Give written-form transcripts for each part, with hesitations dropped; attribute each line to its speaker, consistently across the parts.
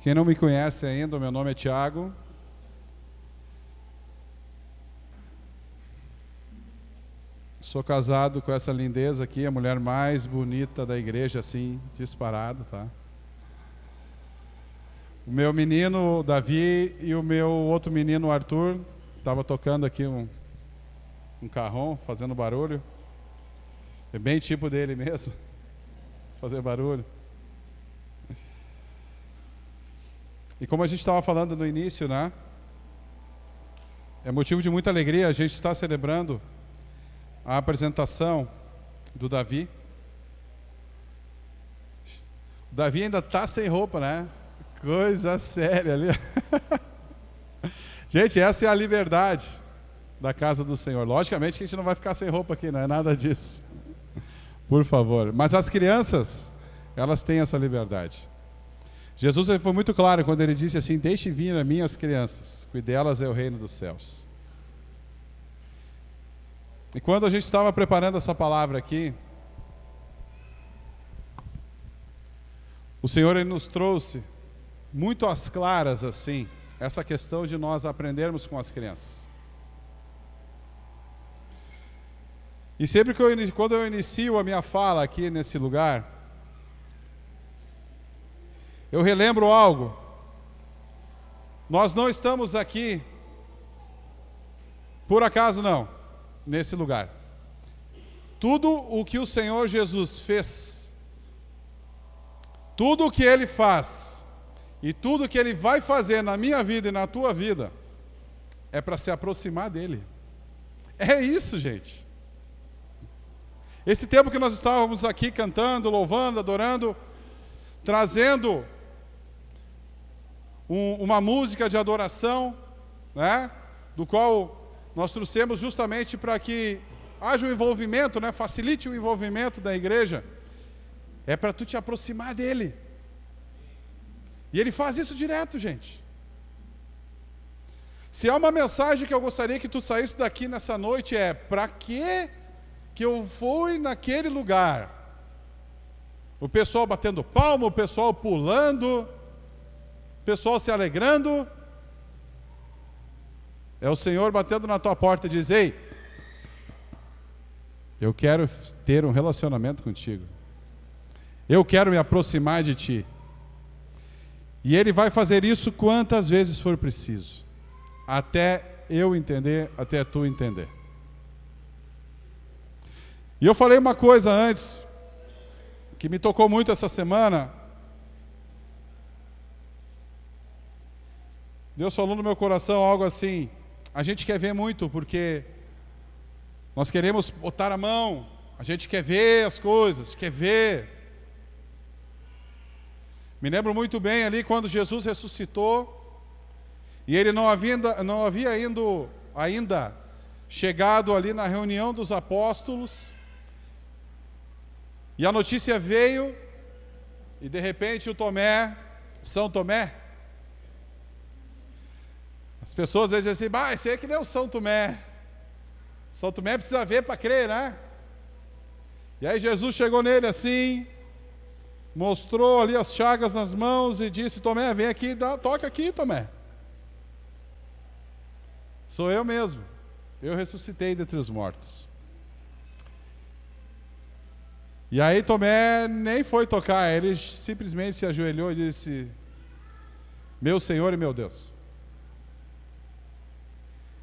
Speaker 1: Quem não me conhece ainda, o meu nome é Tiago. Sou casado com essa lindeza aqui, a mulher mais bonita da igreja, assim, disparado, tá? O meu menino Davi e o meu outro menino Arthur estava tocando aqui um carrom, fazendo barulho. É bem tipo dele mesmo, fazer barulho. E como a gente estava falando no início, né? É motivo de muita alegria a gente estar celebrando a apresentação do Davi. O Davi ainda está sem roupa, né? Coisa séria ali. Gente, essa é a liberdade da casa do Senhor. Logicamente que a gente não vai ficar sem roupa aqui, não é nada disso. Por favor. Mas as crianças, elas têm essa liberdade. Jesus foi muito claro quando ele disse assim: deixe vir a mim as crianças, que delas é o reino dos céus. E quando a gente estava preparando essa palavra aqui, o Senhor ele nos trouxe muito às claras assim, essa questão de nós aprendermos com as crianças. E sempre que quando eu inicio a minha fala aqui nesse lugar, eu relembro algo. Nós não estamos aqui por acaso não, nesse lugar. Tudo o que o Senhor Jesus fez, tudo o que Ele faz e tudo o que Ele vai fazer na minha vida e na tua vida é para se aproximar dEle. É isso, gente. Esse tempo que nós estávamos aqui cantando, louvando, adorando, trazendo uma música de adoração, né? Do qual nós trouxemos justamente para que haja um envolvimento, né? Facilite o envolvimento da igreja. É para tu te aproximar dele. E ele faz isso direto, gente. Se há uma mensagem que eu gostaria que tu saísse daqui nessa noite é: para que eu fui naquele lugar? O pessoal batendo palma, o pessoal pulando, o pessoal se alegrando. É o Senhor batendo na tua porta e diz: ei, eu quero ter um relacionamento contigo. Eu quero me aproximar de ti. E Ele vai fazer isso quantas vezes for preciso, até eu entender, até tu entender. E eu falei uma coisa antes, que me tocou muito essa semana. Deus falou no meu coração algo assim: a gente quer ver muito, porque nós queremos botar a mão, a gente quer ver as coisas, quer ver. Me lembro muito bem ali quando Jesus ressuscitou, e Ele não havia ainda chegado ali na reunião dos apóstolos, e a notícia veio, e de repente o Tomé, São Tomé, as pessoas às vezes dizem assim: esse aí é que nem o São Tomé. São Tomé precisa ver para crer, né? E aí Jesus chegou nele assim, mostrou ali as chagas nas mãos e disse: Tomé, vem aqui, toca aqui, Tomé. Sou eu mesmo, eu ressuscitei dentre os mortos. E aí Tomé nem foi tocar, ele simplesmente se ajoelhou e disse: meu Senhor e meu Deus.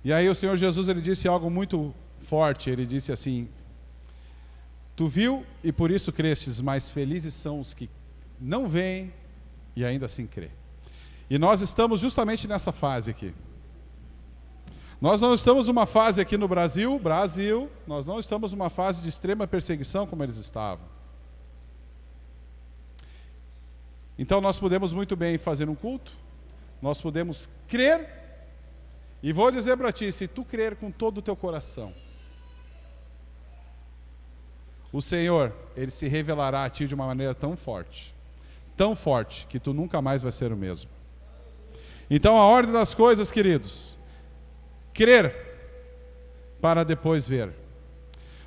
Speaker 1: E aí o Senhor Jesus ele disse algo muito forte. Ele disse assim: tu viu e por isso crestes, mas felizes são os que não veem e ainda assim crê. E nós estamos justamente nessa fase aqui. Nós não estamos numa fase aqui no Brasil, nós não estamos numa fase de extrema perseguição como eles estavam. Então nós podemos muito bem fazer um culto, nós podemos crer, e vou dizer para ti: se tu crer com todo o teu coração, o Senhor, Ele se revelará a ti de uma maneira tão forte, que tu nunca mais vai ser o mesmo. Então a ordem das coisas, queridos: crer para depois ver.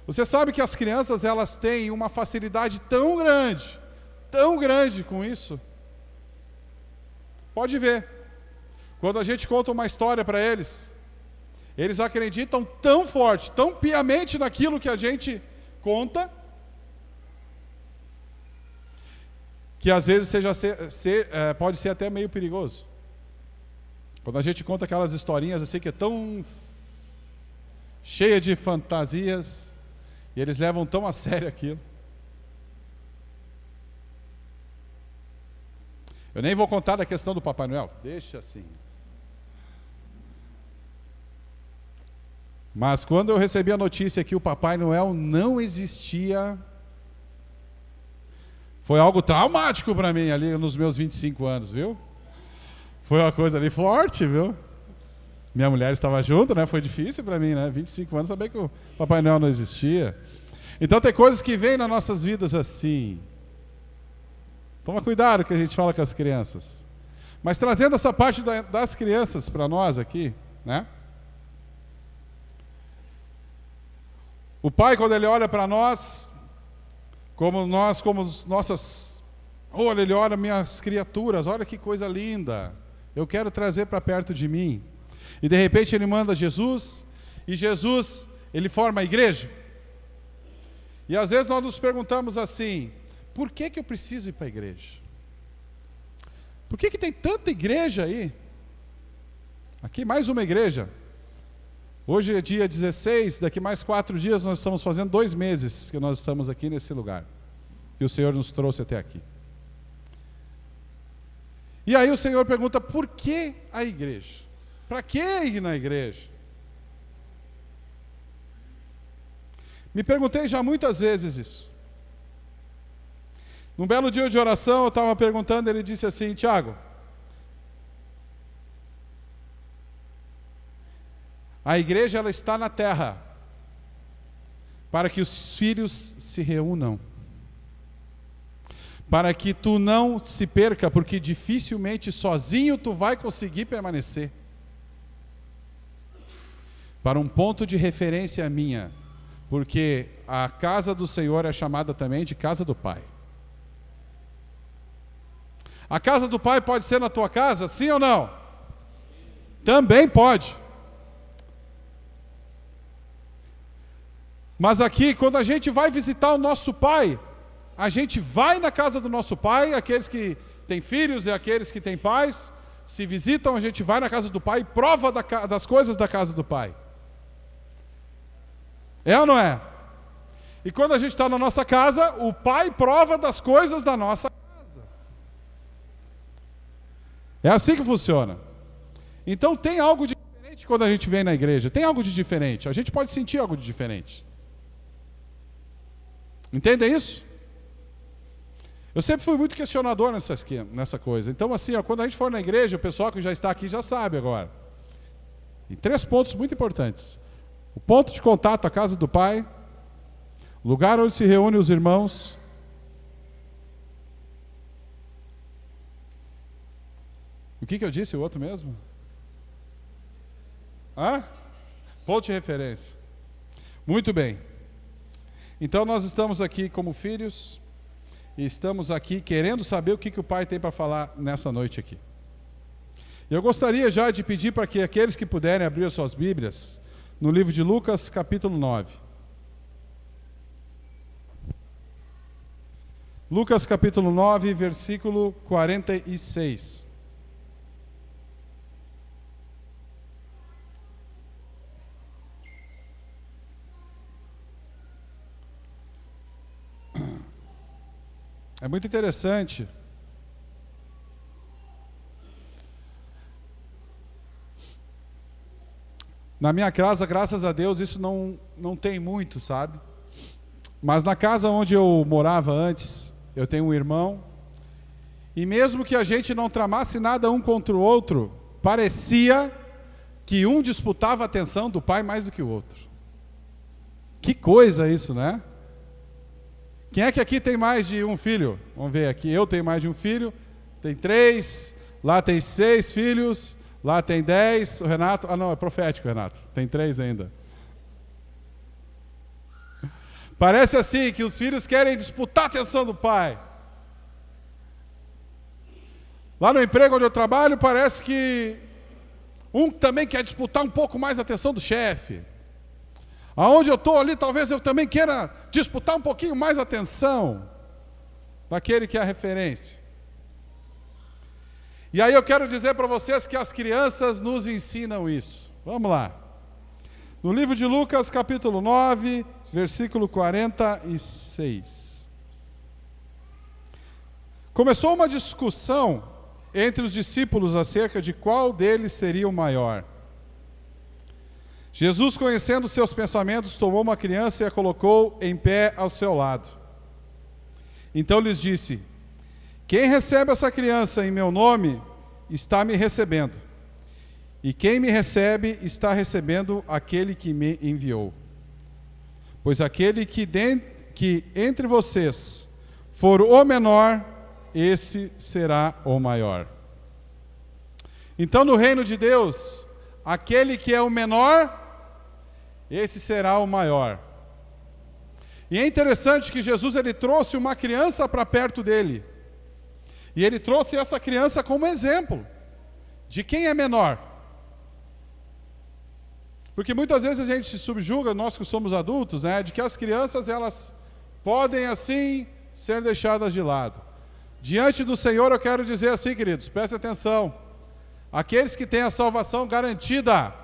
Speaker 1: Você sabe que as crianças, elas têm uma facilidade tão grande com isso. Pode ver. Quando a gente conta uma história para eles, eles acreditam tão forte, tão piamente naquilo que a gente conta, que às vezes pode ser até meio perigoso. Quando a gente conta aquelas historinhas assim que é tão cheia de fantasias, e eles levam tão a sério aquilo. Eu nem vou contar da questão do Papai Noel, deixa assim. Mas quando eu recebi a notícia que o Papai Noel não existia, foi algo traumático para mim ali nos meus 25 anos, viu? Foi uma coisa ali forte, viu? Minha mulher estava junto, né? Foi difícil para mim, né? 25 anos, saber que o Papai Noel não existia. Então tem coisas que vêm nas nossas vidas assim. Toma cuidado que a gente fala com as crianças. Mas trazendo essa parte das crianças para nós aqui, né? O pai, quando ele olha para nós, como nossas... Olha, ele olha minhas criaturas, olha que coisa linda. Eu quero trazer para perto de mim. E de repente ele manda Jesus, e Jesus, ele forma a igreja. E às vezes nós nos perguntamos assim, por que eu preciso ir para a igreja? Por que tem tanta igreja aí? Aqui mais uma igreja. Hoje é dia 16, daqui mais 4 dias nós estamos fazendo 2 meses que nós estamos aqui nesse lugar. E o Senhor nos trouxe até aqui. E aí o Senhor pergunta, por que a igreja? Para que ir na igreja? Me perguntei já muitas vezes isso. Num belo dia de oração, eu estava perguntando, ele disse assim, Tiago, a igreja ela está na terra para que os filhos se reúnam, para que tu não se perca, porque dificilmente sozinho tu vai conseguir permanecer. Para um ponto de referência minha, porque a casa do Senhor é chamada também de casa do Pai. A casa do Pai pode ser na tua casa, sim ou não? Também pode. Mas aqui, quando a gente vai visitar o nosso Pai, a gente vai na casa do nosso Pai, aqueles que têm filhos e aqueles que têm pais, se visitam, a gente vai na casa do Pai e prova das coisas da casa do Pai. É ou não é? E quando a gente está na nossa casa, o Pai prova das coisas da nossa casa. É assim que funciona. Então tem algo de diferente quando a gente vem na igreja. Tem algo de diferente. A gente pode sentir algo de diferente. Entendem isso? Eu sempre fui muito questionador nessa coisa. Então assim, ó, quando a gente for na igreja, o pessoal que já está aqui já sabe agora. E 3 pontos muito importantes. O ponto de contato, a casa do Pai. Lugar onde se reúnem os irmãos. O que eu disse, o outro mesmo? Ponto de referência. Muito bem. Então nós estamos aqui como filhos e estamos aqui querendo saber o que o Pai tem para falar nessa noite aqui. Eu gostaria já de pedir para que aqueles que puderem abrir as suas Bíblias no livro de Lucas, capítulo 9. Lucas, capítulo 9, versículo 46. É muito interessante. Na minha casa, graças a Deus, isso não tem muito, sabe? Mas na casa onde eu morava antes, eu tenho um irmão, e mesmo que a gente não tramasse nada um contra o outro, parecia que um disputava a atenção do pai mais do que o outro. Que coisa isso, né? Quem é que aqui tem mais de um filho? Vamos ver aqui, eu tenho mais de um filho, tem 3, lá tem 6 filhos, lá tem 10, o Renato, não, é profético Renato, tem 3 ainda. Parece assim, que os filhos querem disputar a atenção do pai. Lá no emprego onde eu trabalho, parece que um também quer disputar um pouco mais a atenção do chefe. Aonde eu estou ali, talvez eu também queira disputar um pouquinho mais a atenção daquele que é a referência. E aí eu quero dizer para vocês que as crianças nos ensinam isso. Vamos lá. No livro de Lucas, capítulo 9, versículo 46. Começou uma discussão entre os discípulos acerca de qual deles seria o maior. Jesus, conhecendo seus pensamentos, tomou uma criança e a colocou em pé ao seu lado. Então lhes disse: quem recebe essa criança em meu nome, está me recebendo. E quem me recebe, está recebendo aquele que me enviou. Pois aquele que entre vocês for o menor, esse será o maior. Então, no reino de Deus, aquele que é o menor, esse será o maior. E é interessante que Jesus ele trouxe uma criança para perto dele. E ele trouxe essa criança como exemplo de quem é menor. Porque muitas vezes a gente se subjuga, nós que somos adultos, de que as crianças elas podem assim ser deixadas de lado. Diante do Senhor eu quero dizer assim, queridos, prestem atenção. Aqueles que têm a salvação garantida,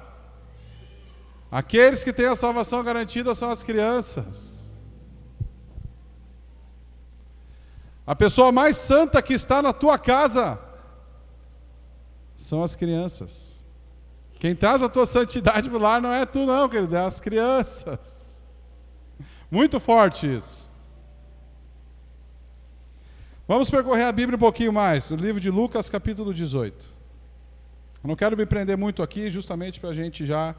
Speaker 1: aqueles que têm a salvação garantida são as crianças. A pessoa mais santa que está na tua casa são as crianças. Quem traz a tua santidade para o lar não é tu não, queridos, é as crianças. Muito forte isso. Vamos percorrer a Bíblia um pouquinho mais, no livro de Lucas, capítulo 18. Eu não quero me prender muito aqui, justamente para a gente já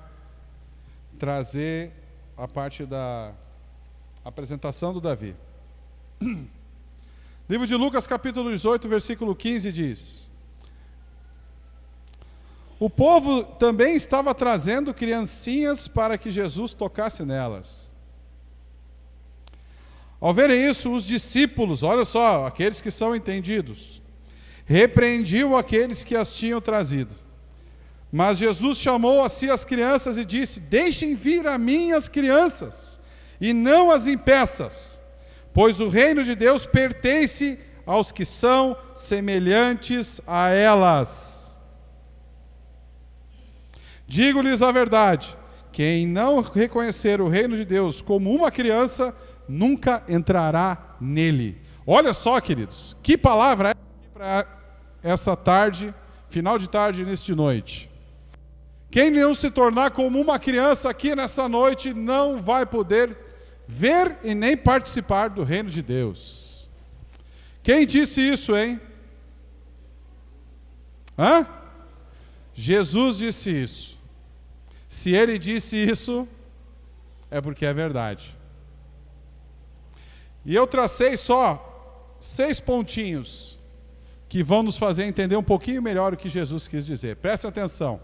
Speaker 1: trazer a parte da apresentação do Davi. Livro de Lucas, capítulo 18, versículo 15 diz: o povo também estava trazendo criancinhas para que Jesus tocasse nelas. Ao verem isso, os discípulos, olha só, aqueles que são entendidos, repreendiam aqueles que as tinham trazido. Mas Jesus chamou a si as crianças e disse: deixem vir a mim as crianças, e não as impeças, pois o reino de Deus pertence aos que são semelhantes a elas. Digo-lhes a verdade, quem não reconhecer o reino de Deus como uma criança, nunca entrará nele. Olha só, queridos, que palavra é para essa tarde, final de tarde, início de noite. Quem não se tornar como uma criança aqui nessa noite, não vai poder ver e nem participar do reino de Deus. Quem disse isso, hein? Jesus disse isso. Se ele disse isso, é porque é verdade. E eu tracei só 6 pontinhos que vão nos fazer entender um pouquinho melhor o que Jesus quis dizer. Preste atenção.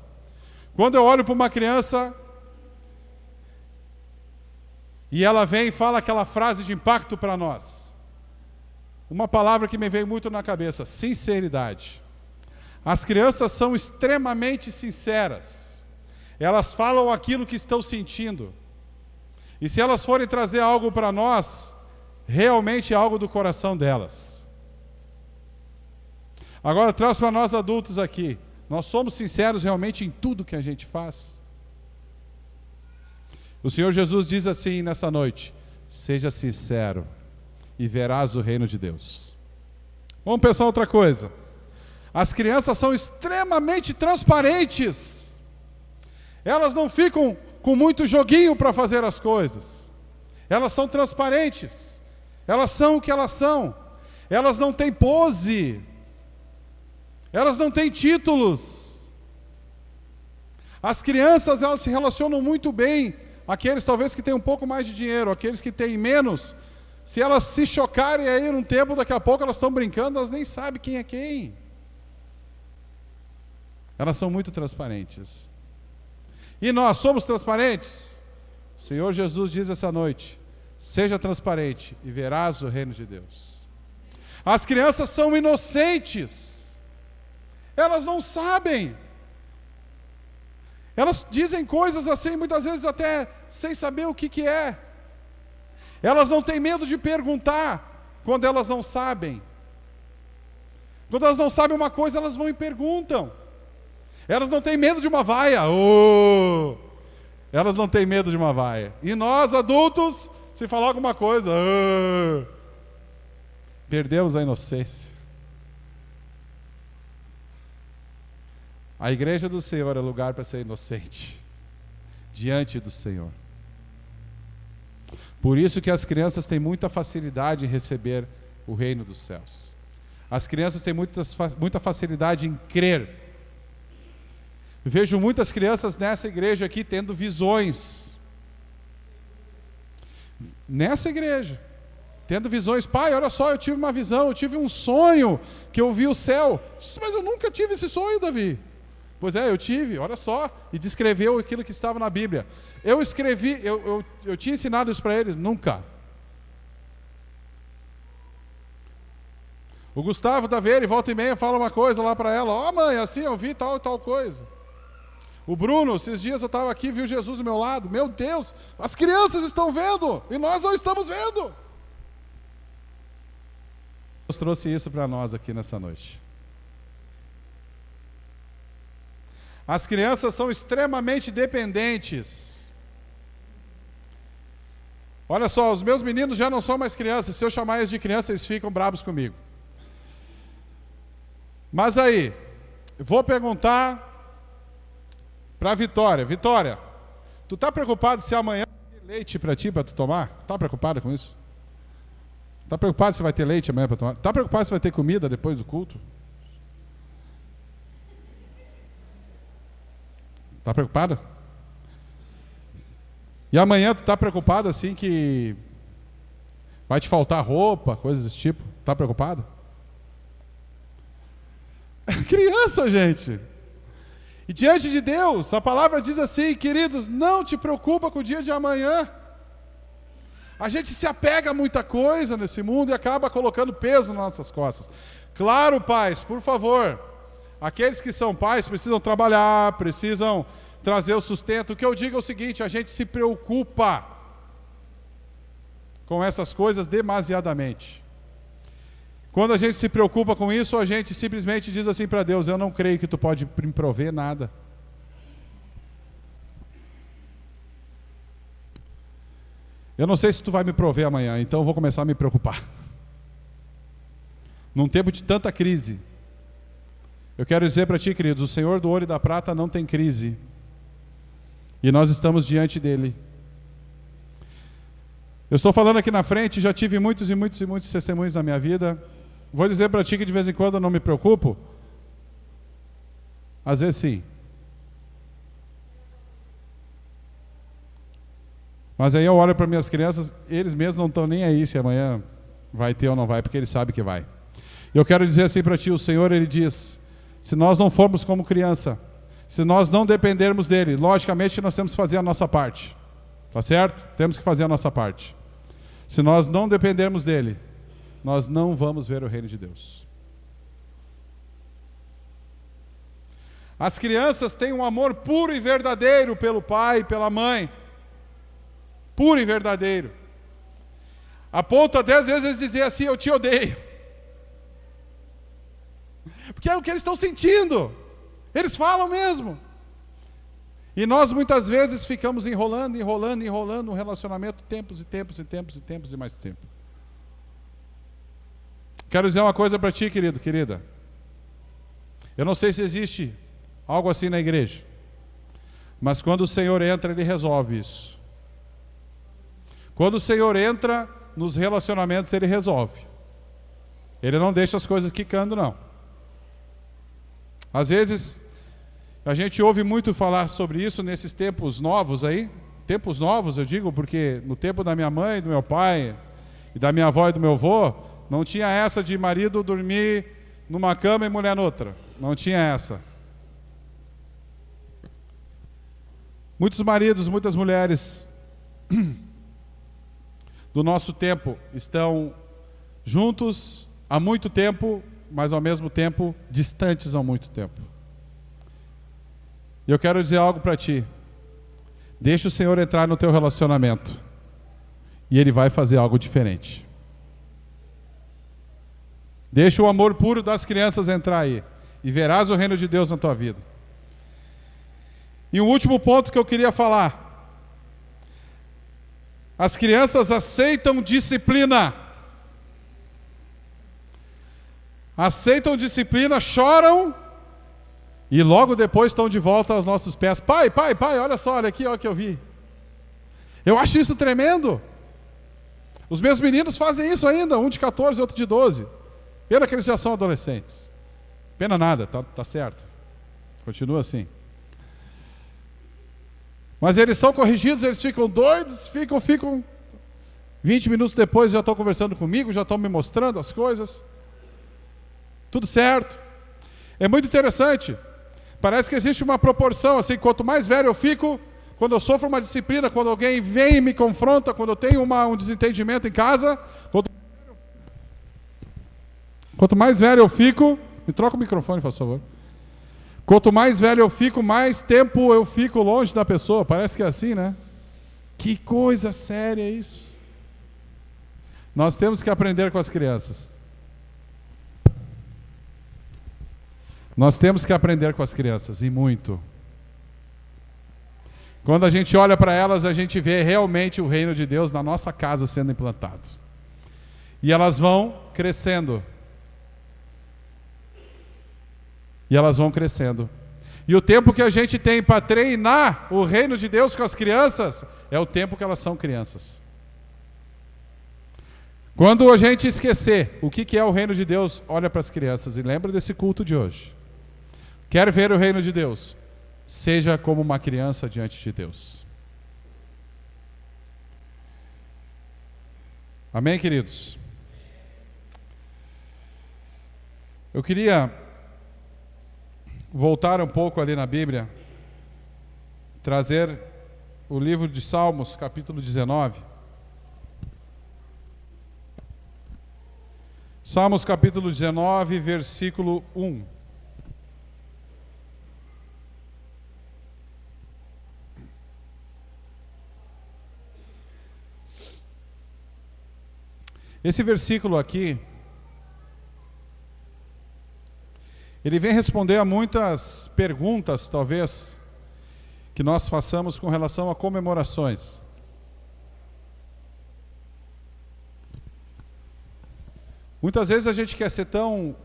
Speaker 1: Quando eu olho para uma criança e ela vem e fala aquela frase de impacto para nós, uma palavra que me veio muito na cabeça: sinceridade. As crianças são extremamente sinceras. Elas falam aquilo que estão sentindo. E se elas forem trazer algo para nós, realmente é algo do coração delas. Agora traz para nós adultos aqui. Nós somos sinceros realmente em tudo que a gente faz? O Senhor Jesus diz assim nessa noite: seja sincero e verás o reino de Deus. Vamos pensar outra coisa. As crianças são extremamente transparentes. Elas não ficam com muito joguinho para fazer as coisas. Elas são transparentes. Elas são o que elas são. Elas não têm pose. Elas não têm títulos. As crianças, elas se relacionam muito bem. Aqueles talvez que têm um pouco mais de dinheiro, aqueles que têm menos, se elas se chocarem aí num tempo, daqui a pouco elas estão brincando, elas nem sabem quem é quem. Elas são muito transparentes. E nós somos transparentes? O Senhor Jesus diz essa noite: seja transparente e verás o reino de Deus. As crianças são inocentes. Elas não sabem. Elas dizem coisas assim, muitas vezes até sem saber o que é. Elas não têm medo de perguntar quando elas não sabem. Quando elas não sabem uma coisa, elas vão e perguntam. Elas não têm medo de uma vaia. Oh! Elas não têm medo de uma vaia. E nós, adultos, se falar alguma coisa, oh! Perdemos a inocência. A igreja do Senhor é lugar para ser inocente diante do Senhor. Por isso que as crianças têm muita facilidade em receber o reino dos céus. As crianças têm muita facilidade em crer. Vejo muitas crianças nessa igreja aqui tendo visões. Nessa igreja. Tendo visões. Pai, olha só, eu tive uma visão, eu tive um sonho que eu vi o céu. Mas eu nunca tive esse sonho, Davi. Pois é, eu tive, olha só. E descreveu aquilo que estava na Bíblia. Eu escrevi, eu tinha ensinado isso para eles? Nunca. O Gustavo da Veira, volta e meia, fala uma coisa lá para ela. Ó, mãe, assim eu vi tal e tal coisa. O Bruno, esses dias eu estava aqui, viu Jesus do meu lado. Meu Deus, as crianças estão vendo e nós não estamos vendo. Deus trouxe isso para nós aqui nessa noite. As crianças são extremamente dependentes. Olha só, os meus meninos já não são mais crianças. Se eu chamar eles de criança, eles ficam bravos comigo. Mas aí, vou perguntar para a Vitória. Vitória, tu está preocupado se amanhã vai ter leite para ti, para tu tomar? Está preocupada com isso? Está preocupado se vai ter leite amanhã para tomar? Está preocupado se vai ter comida depois do culto? Está preocupada? E amanhã tu está preocupado assim que vai te faltar roupa, coisas desse tipo? Está preocupado? Criança, gente. E diante de Deus, a palavra diz assim, queridos, não te preocupa com o dia de amanhã. A gente se apega a muita coisa nesse mundo e acaba colocando peso nas nossas costas. Claro, pais, por favor, aqueles que são pais precisam trabalhar, precisam trazer o sustento. O que eu digo é o seguinte, a gente se preocupa com essas coisas demasiadamente. Quando a gente se preocupa com isso, a gente simplesmente diz assim para Deus, eu não creio que tu pode me prover nada. Eu não sei se tu vai me prover amanhã, então eu vou começar a me preocupar. Num tempo de tanta crise, eu quero dizer para ti, queridos, o Senhor do ouro e da prata não tem crise. E nós estamos diante dele. Eu estou falando aqui na frente, já tive muitos e muitos e muitos testemunhos na minha vida. Vou dizer para ti que de vez em quando eu não me preocupo. Às vezes sim. Mas aí eu olho para minhas crianças, eles mesmos não estão nem aí se amanhã vai ter ou não vai, porque eles sabem que vai. Eu quero dizer assim para ti, o Senhor, Ele diz, se nós não formos como criança, se nós não dependermos dEle, logicamente nós temos que fazer a nossa parte. Tá certo? Temos que fazer a nossa parte. Se nós não dependermos dEle, nós não vamos ver o reino de Deus. As crianças têm um amor puro e verdadeiro pelo pai e pela mãe. Puro e verdadeiro. A ponto até às vezes eles dizer assim, eu te odeio. Porque é o que eles estão sentindo. Eles falam mesmo. E nós muitas vezes ficamos enrolando um relacionamento tempos e tempos e tempos e tempos e mais tempo. Quero dizer uma coisa para ti, querido, querida. Eu não sei se existe algo assim na igreja, mas quando o Senhor entra, Ele resolve isso. Quando o Senhor entra nos relacionamentos, Ele resolve. Ele não deixa as coisas quicando, não. Às vezes, a gente ouve muito falar sobre isso nesses tempos novos aí. Tempos novos, eu digo, porque no tempo da minha mãe, do meu pai, e da minha avó e do meu avô, não tinha essa de marido dormir numa cama e mulher noutra. Não tinha essa. Muitos maridos, muitas mulheres do nosso tempo estão juntos há muito tempo, mas ao mesmo tempo distantes há muito tempo. E eu quero dizer algo para ti. Deixa o Senhor entrar no teu relacionamento e Ele vai fazer algo diferente. Deixa o amor puro das crianças entrar aí e verás o reino de Deus na tua vida. E o último ponto que eu queria falar. As crianças aceitam disciplina. Aceitam disciplina, choram e logo depois estão de volta aos nossos pés. Pai, olha só, olha aqui, olha o que eu vi. Eu acho isso tremendo. Os meus meninos fazem isso ainda, um de 14 e outro de 12. Pena que eles já são adolescentes. Pena nada, tá certo. Continua assim. Mas eles são corrigidos, eles ficam doidos, ficam 20 minutos depois já estão conversando comigo, já estão me mostrando as coisas. Tudo certo. É muito interessante. Parece que existe uma proporção, assim, quanto mais velho eu fico, quando eu sofro uma disciplina, quando alguém vem e me confronta, quando eu tenho um desentendimento em casa, quanto mais velho eu fico, me troca o microfone, por favor. Quanto mais velho eu fico, mais tempo eu fico longe da pessoa. Parece que é assim, né? Que coisa séria isso. Nós temos que aprender com as crianças. Nós temos que aprender com as crianças, e muito. Quando a gente olha para elas, a gente vê realmente o reino de Deus na nossa casa sendo implantado. E elas vão crescendo. E elas vão crescendo. E o tempo que a gente tem para treinar o reino de Deus com as crianças é o tempo que elas são crianças. Quando a gente esquecer o que é o reino de Deus, olha para as crianças e lembra desse culto de hoje. Quer ver o reino de Deus? Seja como uma criança diante de Deus. Amém, queridos? Eu queria voltar um pouco ali na Bíblia, trazer o livro de Salmos, capítulo 19. Salmos capítulo 19, versículo 1. Esse versículo aqui, ele vem responder a muitas perguntas, talvez, que nós façamos com relação a comemorações. Muitas vezes a gente quer ser tão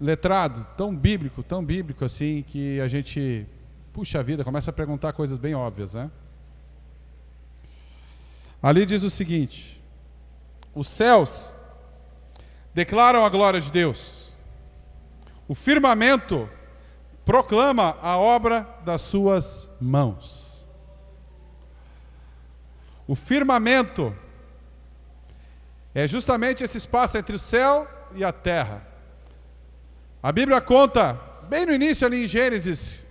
Speaker 1: letrado, tão bíblico assim, que a gente, puxa a vida, começa a perguntar coisas bem óbvias, né? Ali diz o seguinte: os céus declaram a glória de Deus, o firmamento proclama a obra das suas mãos. O firmamento é justamente esse espaço entre o céu e a terra. A Bíblia conta, bem no início ali em Gênesis,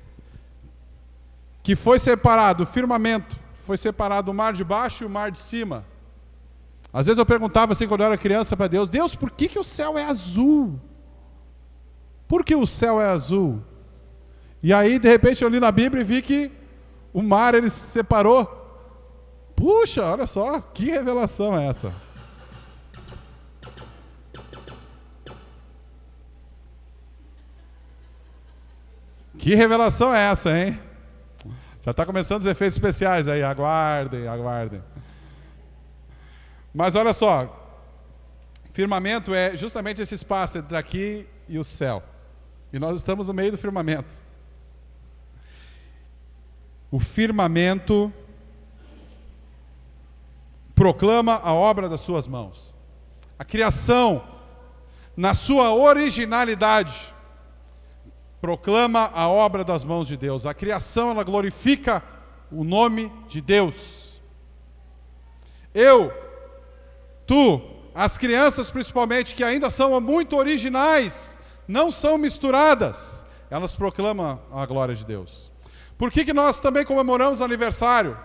Speaker 1: que foi separado o firmamento, foi separado o mar de baixo e o mar de cima. Às vezes eu perguntava assim, quando eu era criança, para Deus: Deus, por que o céu é azul? Por que o céu é azul? E aí, de repente, eu li na Bíblia e vi que o mar, ele se separou. Puxa, olha só, que revelação é essa? Que revelação é essa, hein? Já está começando os efeitos especiais aí, aguardem, aguardem. Mas olha só, firmamento é justamente esse espaço entre aqui e o céu. E nós estamos no meio do firmamento. O firmamento proclama a obra das suas mãos. A criação, na sua originalidade, proclama a obra das mãos de Deus. A criação, ela glorifica o nome de Deus. Eu, tu, as crianças principalmente, que ainda são muito originais, não são misturadas, elas proclamam a glória de Deus. Por que nós também comemoramos aniversário?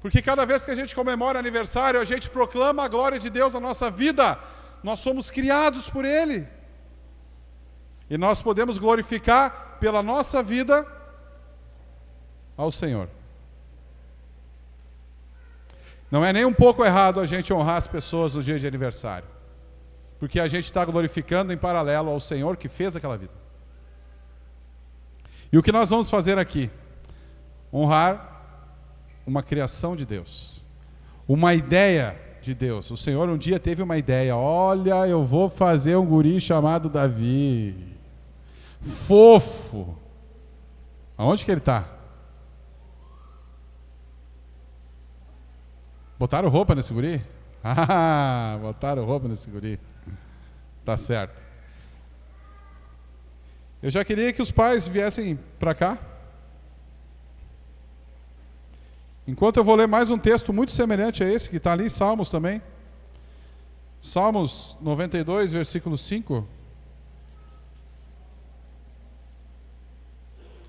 Speaker 1: Porque cada vez que a gente comemora aniversário, a gente proclama a glória de Deus na nossa vida. Nós somos criados por Ele. E nós podemos glorificar pela nossa vida ao Senhor. Não é nem um pouco errado a gente honrar as pessoas no dia de aniversário, porque a gente está glorificando em paralelo ao Senhor que fez aquela vida. E o que nós vamos fazer aqui? Honrar uma criação de Deus, uma ideia de Deus. O Senhor um dia teve uma ideia: olha, eu vou fazer um guri chamado Davi, fofo. Aonde que ele está? Botaram roupa nesse guri? Ah, botaram roupa nesse guri. Tá certo. Eu já queria que os pais viessem para cá. Enquanto eu vou ler mais um texto muito semelhante a esse, que está ali em Salmos também. Salmos 92, versículo 5.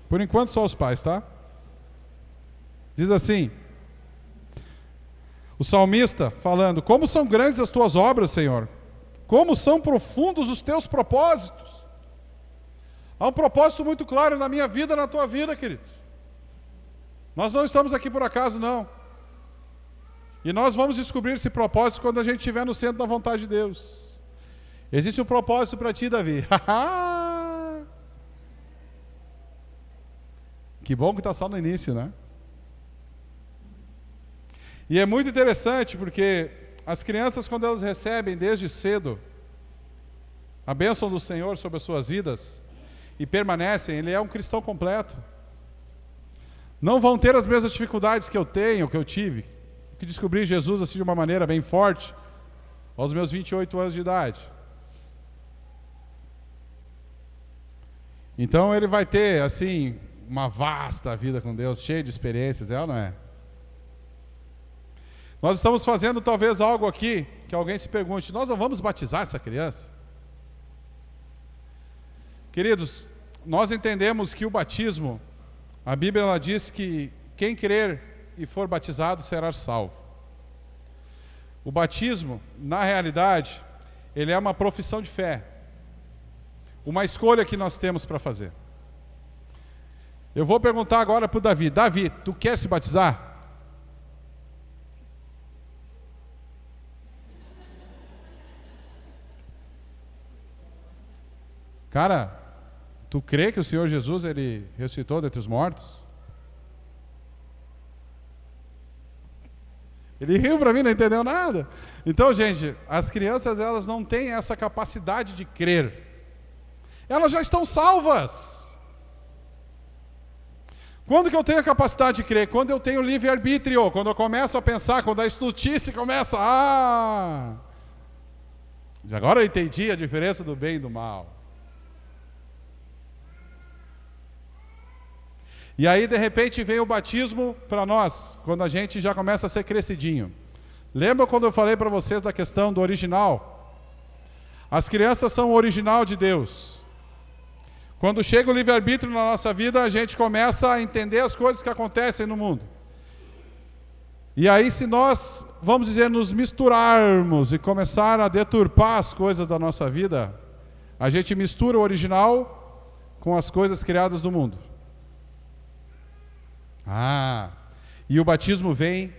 Speaker 1: Por enquanto só os pais, tá? Diz assim, o salmista falando: como são grandes as tuas obras, Senhor, como são profundos os teus propósitos. Há um propósito muito claro na minha vida, na tua vida, querido. Nós não estamos aqui por acaso, não. E nós vamos descobrir esse propósito quando a gente estiver no centro da vontade de Deus. Existe um propósito para ti, Davi. Que bom que está só no início, né? E é muito interessante porque as crianças, quando elas recebem desde cedo a bênção do Senhor sobre as suas vidas e permanecem, ele é um cristão completo. Não vão ter as mesmas dificuldades que eu tenho, que eu tive, que descobri Jesus assim de uma maneira bem forte aos meus 28 anos de idade. Então ele vai ter assim uma vasta vida com Deus, cheia de experiências, é ou não é? Nós estamos fazendo talvez algo aqui que alguém se pergunte: nós não vamos batizar essa criança? Queridos, nós entendemos que o batismo, a Bíblia ela diz que quem crer e for batizado será salvo. O batismo, na realidade, ele é uma profissão de fé, uma escolha que nós temos para fazer. Eu vou perguntar agora para o Davi: Davi, tu quer se batizar? Cara, tu crê que o Senhor Jesus, ele ressuscitou dentre os mortos? Ele riu para mim, não entendeu nada. Então, gente, as crianças, elas não têm essa capacidade de crer. Elas já estão salvas. Quando que eu tenho a capacidade de crer? Quando eu tenho livre-arbítrio, quando eu começo a pensar, quando a estultice começa, agora eu entendi a diferença do bem e do mal. E aí, de repente, vem o batismo para nós, quando a gente já começa a ser crescidinho. Lembra quando eu falei para vocês da questão do original? As crianças são o original de Deus. Quando chega o livre-arbítrio na nossa vida, a gente começa a entender as coisas que acontecem no mundo. E aí, se nós, vamos dizer, nos misturarmos e começar a deturpar as coisas da nossa vida, a gente mistura o original com as coisas criadas do mundo. E o batismo vem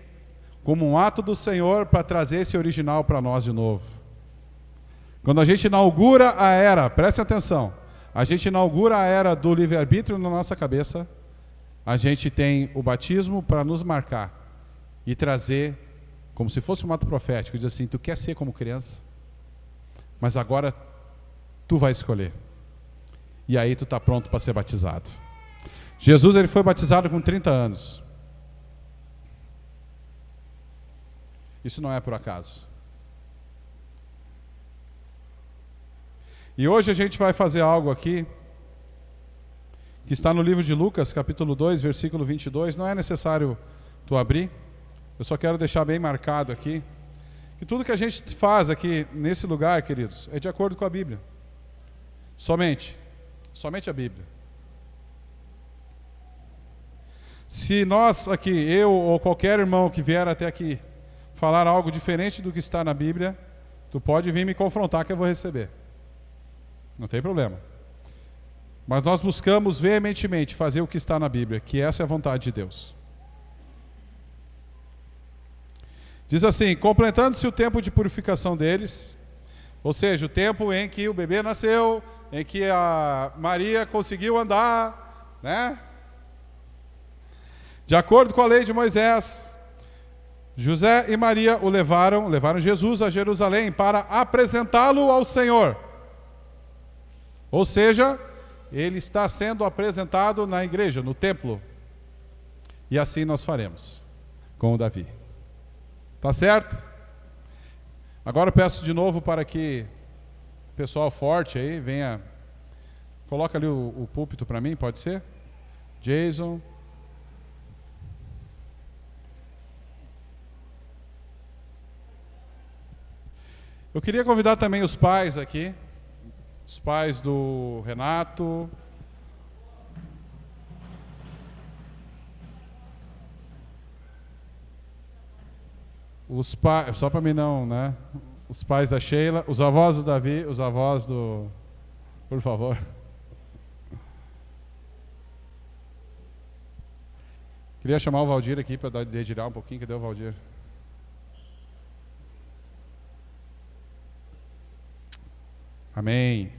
Speaker 1: como um ato do Senhor para trazer esse original para nós de novo. Quando a gente inaugura a era, preste atenção, a gente inaugura a era do livre-arbítrio na nossa cabeça, a gente tem o batismo para nos marcar e trazer, como se fosse um ato profético, diz assim: tu quer ser como criança, mas agora tu vai escolher. E aí tu está pronto para ser batizado. Jesus, ele foi batizado com 30 anos. Isso não é por acaso. E hoje a gente vai fazer algo aqui que está no livro de Lucas, capítulo 2, versículo 22. Não é necessário tu abrir. Eu só quero deixar bem marcado aqui que tudo que a gente faz aqui nesse lugar, queridos, é de acordo com a Bíblia. Somente a Bíblia. Se nós aqui, eu ou qualquer irmão que vier até aqui, falar algo diferente do que está na Bíblia, tu pode vir me confrontar que eu vou receber. Não tem problema. Mas nós buscamos veementemente fazer o que está na Bíblia, que essa é a vontade de Deus. Diz assim: completando-se o tempo de purificação deles, ou seja, o tempo em que o bebê nasceu, em que a Maria conseguiu andar, né? De acordo com a lei de Moisés, José e Maria levaram Jesus a Jerusalém para apresentá-lo ao Senhor. Ou seja, ele está sendo apresentado na igreja, no templo. E assim nós faremos com o Davi. Tá certo? Agora eu peço de novo para que o pessoal forte aí venha. Coloca ali o púlpito para mim, pode ser? Jason. Eu queria convidar também os pais aqui. Os pais do Renato. Os pais, só para mim não, né? Os pais da Sheila, os avós do Davi, os avós do... Por favor. Queria chamar o Valdir aqui para dedicar um pouquinho. Cadê o Valdir? Amém.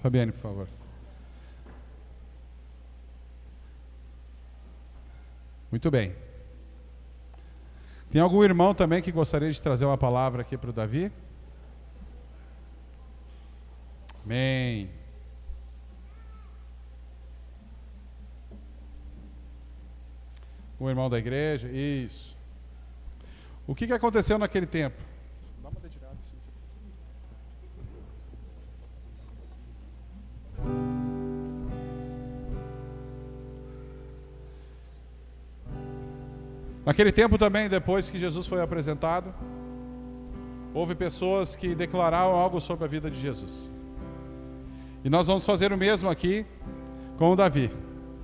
Speaker 1: Fabiane, por favor. Muito bem. Tem algum irmão também que gostaria de trazer uma palavra aqui para o Davi? Amém. Um irmão da igreja? Isso. O que aconteceu naquele tempo? Dá uma dedilhada assim. Naquele tempo também, depois que Jesus foi apresentado, houve pessoas que declararam algo sobre a vida de Jesus. E nós vamos fazer o mesmo aqui com o Davi.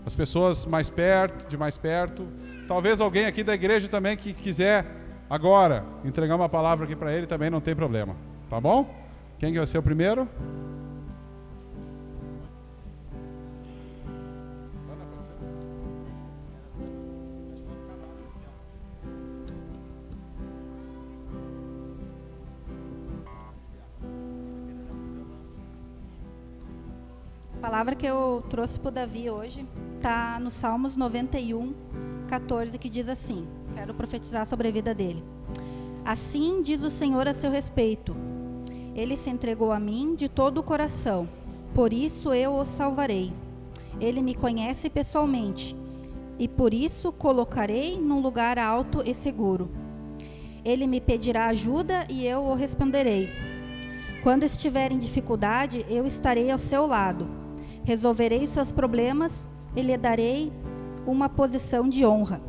Speaker 1: As pessoas mais perto, talvez alguém aqui da igreja também que quiser agora entregar uma palavra aqui para ele, também não tem problema. Tá bom? Quem vai ser o primeiro?
Speaker 2: A palavra que eu trouxe para o Davi hoje está no Salmos 91, 14, que diz assim, quero profetizar sobre a vida dele. Assim diz o Senhor a seu respeito, ele se entregou a mim de todo o coração, por isso eu o salvarei. Ele me conhece pessoalmente, e por isso colocarei num lugar alto e seguro. Ele me pedirá ajuda e eu o responderei. Quando estiver em dificuldade, eu estarei ao seu lado. Resolverei seus problemas e lhe darei uma posição de honra.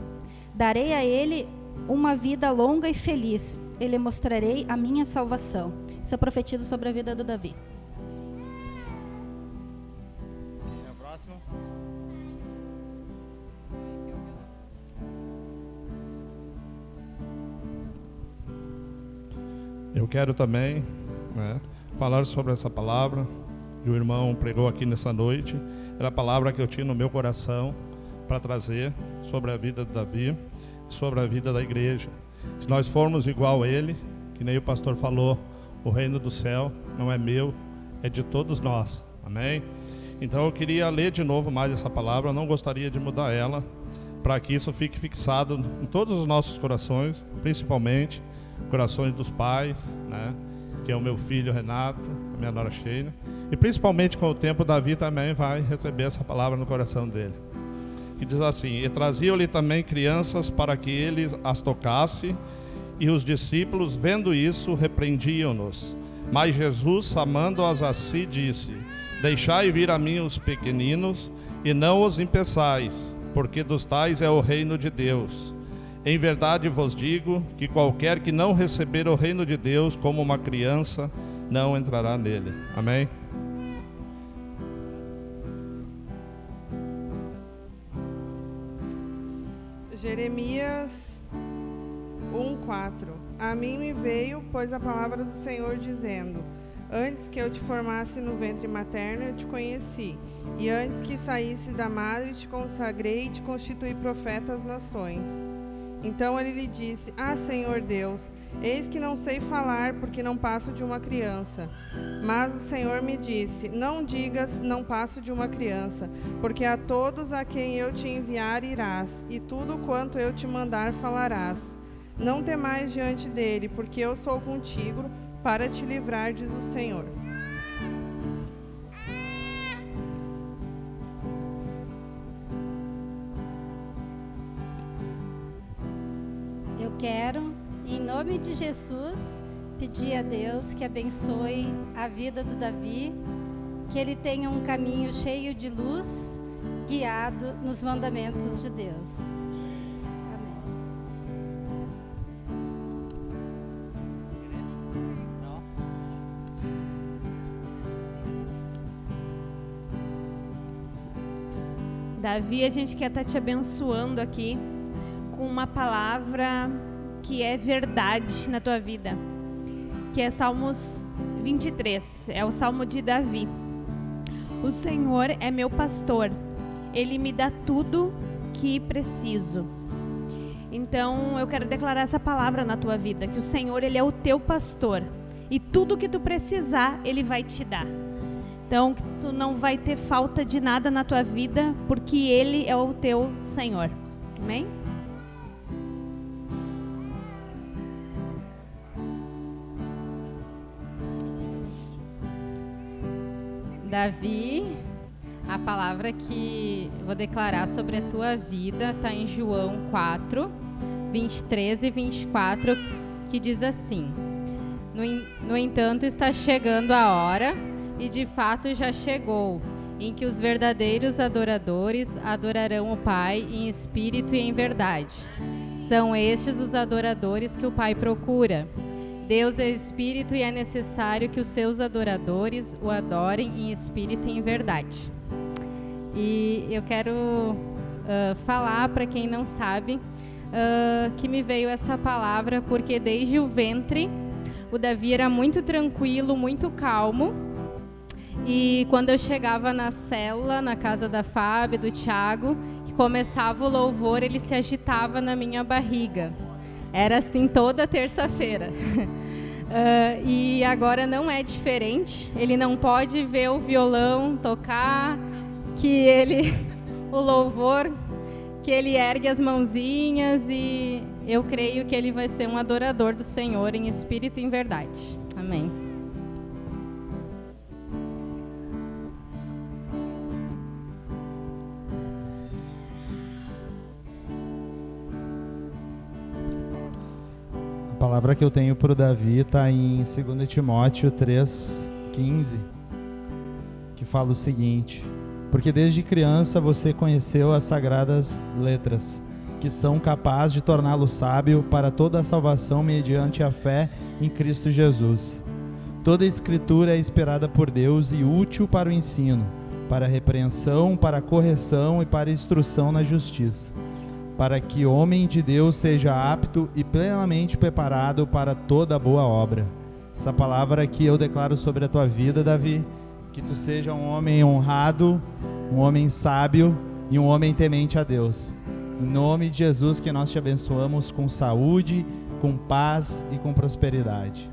Speaker 2: Darei a ele uma vida longa e feliz. E lhe mostrarei a minha salvação. Isso eu profetizo sobre a vida do Davi.
Speaker 3: A próxima. Eu quero também, falar sobre essa palavra que o irmão pregou aqui nessa noite. Era a palavra que eu tinha no meu coração para trazer sobre a vida de Davi, sobre a vida da igreja. Se nós formos igual a ele, que nem o pastor falou, o reino do céu não é meu, é de todos nós. Amém? Então eu queria ler de novo mais essa palavra, eu não gostaria de mudar ela, para que isso fique fixado em todos os nossos corações, principalmente corações dos pais, que é o meu filho Renato, a minha nora Sheila, e principalmente com o tempo Davi também vai receber essa palavra no coração dele, que diz assim: e traziam-lhe também crianças para que ele as tocasse, e os discípulos, vendo isso, repreendiam-nos. Mas Jesus, amando-as a si, disse: deixai vir a mim os pequeninos, e não os impeçais, porque dos tais é o reino de Deus. Em verdade vos digo que qualquer que não receber o reino de Deus como uma criança, não entrará nele. Amém?
Speaker 4: Jeremias 1:4. A mim me veio, pois, a palavra do Senhor dizendo: Antes que eu te formasse no ventre materno, eu te conheci. E antes que saísse da madre, te consagrei e te constituí profeta às nações. Então ele lhe disse: Ah, Senhor Deus, eis que não sei falar, porque não passo de uma criança. Mas o Senhor me disse: Não digas, não passo de uma criança, porque a todos a quem eu te enviar irás, e tudo quanto eu te mandar falarás. Não temais diante dele, porque eu sou contigo para te livrar, diz o Senhor.
Speaker 5: Eu quero, em nome de Jesus, pedir a Deus que abençoe a vida do Davi, que ele tenha um caminho cheio de luz, guiado nos mandamentos de Deus. Amém.
Speaker 6: Davi, a gente quer estar te abençoando aqui com uma palavra que é verdade na tua vida, que é Salmos 23, é o Salmo de Davi. O Senhor é meu pastor, Ele me dá tudo que preciso. Então eu quero declarar essa palavra na tua vida, que o Senhor, Ele é o teu pastor, e tudo que tu precisar, Ele vai te dar. Então que tu não vai ter falta de nada na tua vida, porque Ele é o teu Senhor. Amém?
Speaker 7: Davi, a palavra que eu vou declarar sobre a tua vida está em João 4, 23 e 24, que diz assim: No entanto, está chegando a hora, e de fato já chegou, em que os verdadeiros adoradores adorarão o Pai em espírito e em verdade. São estes os adoradores que o Pai procura. Deus é espírito e é necessário que os seus adoradores o adorem em espírito e em verdade. E eu quero falar para quem não sabe que me veio essa palavra porque desde o ventre o Davi era muito tranquilo, muito calmo. E quando eu chegava na célula, na casa da Fábio, do Thiago, que começava o louvor, ele se agitava na minha barriga. Era assim toda terça-feira. E agora não é diferente. Ele não pode ver o violão tocar, o louvor, que ele ergue as mãozinhas, e eu creio que ele vai ser um adorador do Senhor em espírito e em verdade. Amém.
Speaker 8: A palavra que eu tenho para o Davi está em 2 Timóteo 3,15, que fala o seguinte: porque desde criança você conheceu as sagradas letras, que são capazes de torná-lo sábio para toda a salvação mediante a fé em Cristo Jesus. Toda a escritura é inspirada por Deus e útil para o ensino, para a repreensão, para a correção e para a instrução na justiça, para que o homem de Deus seja apto e plenamente preparado para toda boa obra. Essa palavra aqui eu declaro sobre a tua vida, Davi, que tu seja um homem honrado, um homem sábio e um homem temente a Deus. Em nome de Jesus, que nós te abençoamos com saúde, com paz e com prosperidade.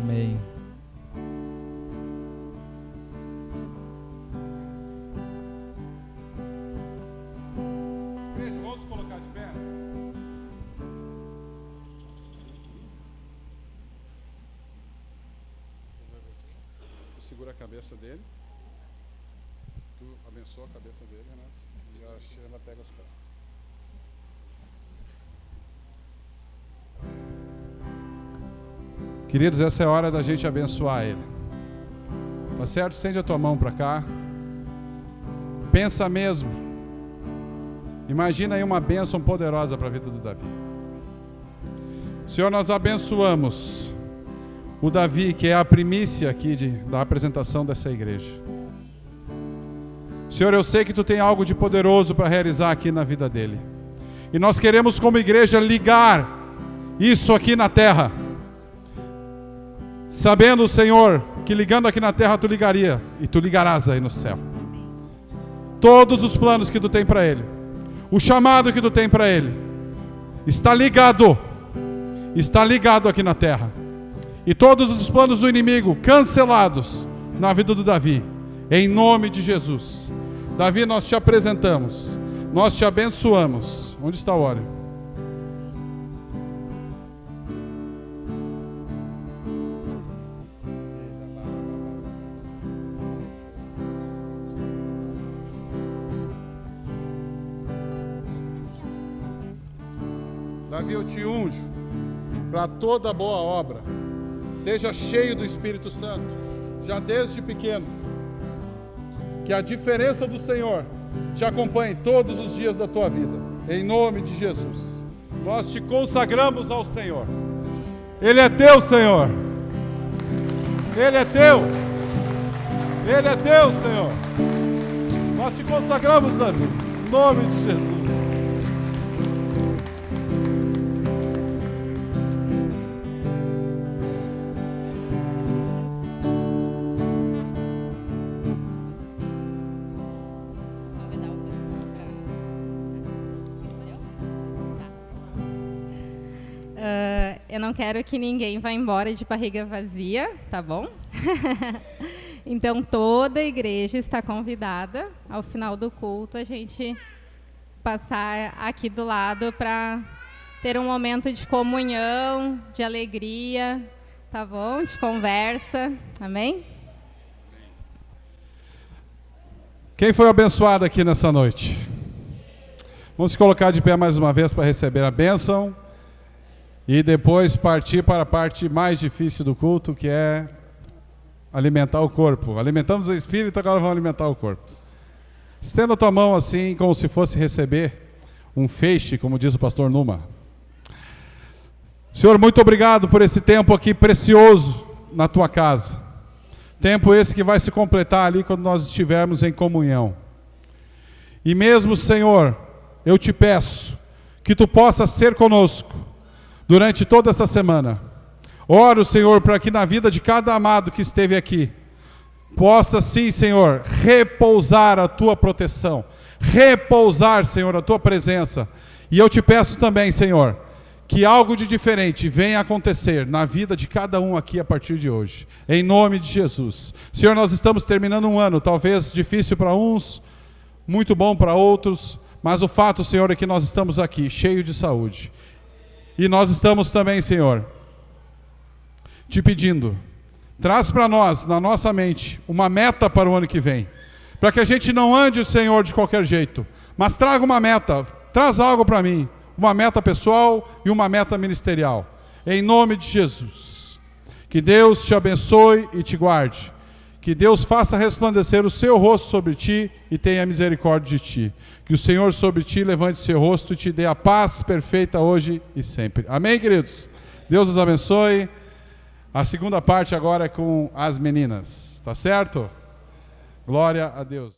Speaker 8: Amém.
Speaker 1: Segura a cabeça dele. Tu abençoa a cabeça dele, Renato. E a Sheila pega os pés. Queridos, essa é a hora da gente abençoar ele. Tá certo? Estende a tua mão para cá. Pensa mesmo. Imagina aí uma bênção poderosa para a vida do Davi. Senhor, nós abençoamos o Davi, que é a primícia aqui da apresentação dessa igreja. Senhor, eu sei que tu tem algo de poderoso para realizar aqui na vida dele. E nós queremos, como igreja, ligar isso aqui na terra. sabendo, Senhor, que ligando aqui na terra tu ligaria, e tu ligarás aí no céu. Todos os planos que tu tem para ele, o chamado que tu tem para ele, está ligado aqui na terra. E todos os planos do inimigo cancelados na vida do Davi, em nome de Jesus. Davi, nós te apresentamos, nós te abençoamos. Onde está o óleo? Davi, eu te unjo para toda boa obra. Seja cheio do Espírito Santo, já desde pequeno. Que a diferença do Senhor te acompanhe todos os dias da tua vida. Em nome de Jesus. Nós te consagramos ao Senhor. Ele é teu, Senhor. Ele é teu. Ele é teu, Senhor. Nós te consagramos, Davi. Em nome de Jesus.
Speaker 7: Eu não quero que ninguém vá embora de barriga vazia, tá bom? Então, toda a igreja está convidada, ao final do culto, a gente passar aqui do lado para ter um momento de comunhão, de alegria, tá bom? De conversa, amém?
Speaker 1: Quem foi abençoado aqui nessa noite? Vamos se colocar de pé mais uma vez para receber a bênção. E depois partir para a parte mais difícil do culto, que é alimentar o corpo. Alimentamos o espírito, agora vamos alimentar o corpo. Estenda a tua mão assim, como se fosse receber um feixe, como diz o pastor Numa. Senhor, muito obrigado por esse tempo aqui precioso na tua casa. Tempo esse que vai se completar ali quando nós estivermos em comunhão. E mesmo, Senhor, eu te peço que tu possa ser conosco durante toda essa semana. Oro, Senhor, para que na vida de cada amado que esteve aqui, possa sim, Senhor, repousar a tua proteção, repousar, Senhor, a tua presença. E eu te peço também, Senhor, que algo de diferente venha acontecer na vida de cada um aqui a partir de hoje, em nome de Jesus. Senhor, nós estamos terminando um ano, talvez difícil para uns, muito bom para outros, mas o fato, Senhor, é que nós estamos aqui, cheios de saúde. E nós estamos também, Senhor, te pedindo, traz para nós, na nossa mente, uma meta para o ano que vem. Para que a gente não ande, Senhor, de qualquer jeito, mas traga uma meta, traz algo para mim, uma meta pessoal e uma meta ministerial. Em nome de Jesus. Que Deus te abençoe e te guarde. Que Deus faça resplandecer o seu rosto sobre ti e tenha misericórdia de ti. Que o Senhor sobre ti levante seu rosto e te dê a paz perfeita hoje e sempre. Amém, queridos? Deus os abençoe. A segunda parte agora é com as meninas. Tá certo? Glória a Deus.